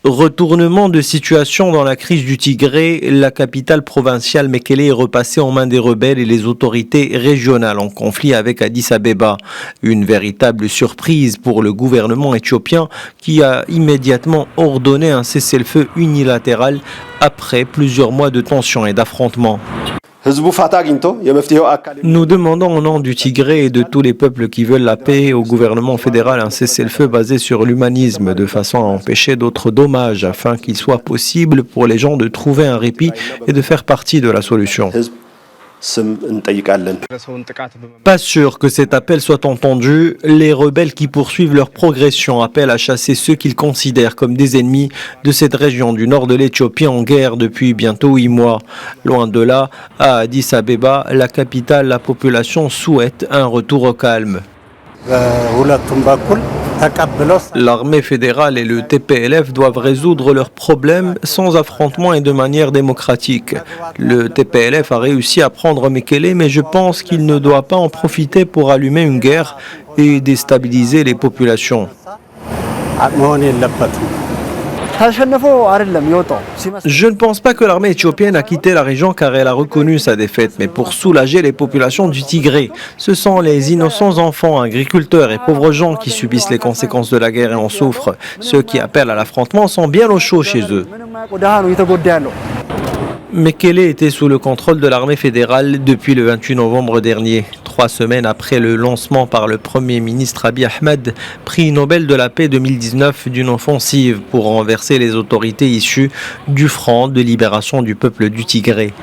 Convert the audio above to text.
Retournement de situation dans la crise du Tigré, la capitale provinciale Mekele est repassée en main des rebelles et les autorités régionales en conflit avec Addis Abeba. Une véritable surprise pour le gouvernement éthiopien qui a immédiatement ordonné un cessez-le-feu unilatéral après plusieurs mois de tensions et d'affrontements. Nous demandons au nom du Tigré et de tous les peuples qui veulent la paix au gouvernement fédéral un cessez-le-feu basé sur l'humanisme de façon à empêcher d'autres dommages afin qu'il soit possible pour les gens de trouver un répit et de faire partie de la solution. Pas sûr que cet appel soit entendu. Les rebelles qui poursuivent leur progression appellent à chasser ceux qu'ils considèrent comme des ennemis de cette région du nord de l'Éthiopie en guerre depuis bientôt 8 mois. Loin de là, à Addis Abeba, la capitale, la population souhaite un retour au calme. L'armée fédérale et le TPLF doivent résoudre leurs problèmes sans affrontement et de manière démocratique. Le TPLF a réussi à prendre Mekele, mais je pense qu'il ne doit pas en profiter pour allumer une guerre et déstabiliser les populations. Je ne pense pas que l'armée éthiopienne a quitté la région car elle a reconnu sa défaite, mais pour soulager les populations du Tigré. Ce sont les innocents enfants, agriculteurs et pauvres gens qui subissent les conséquences de la guerre et en souffrent. Ceux qui appellent à l'affrontement sont bien au chaud chez eux. Mekele était sous le contrôle de l'armée fédérale depuis le 28 novembre dernier, 3 semaines après le lancement par le Premier ministre Abiy Ahmed, prix Nobel de la paix 2019, d'une offensive pour renverser les autorités issues du Front de libération du peuple du Tigré.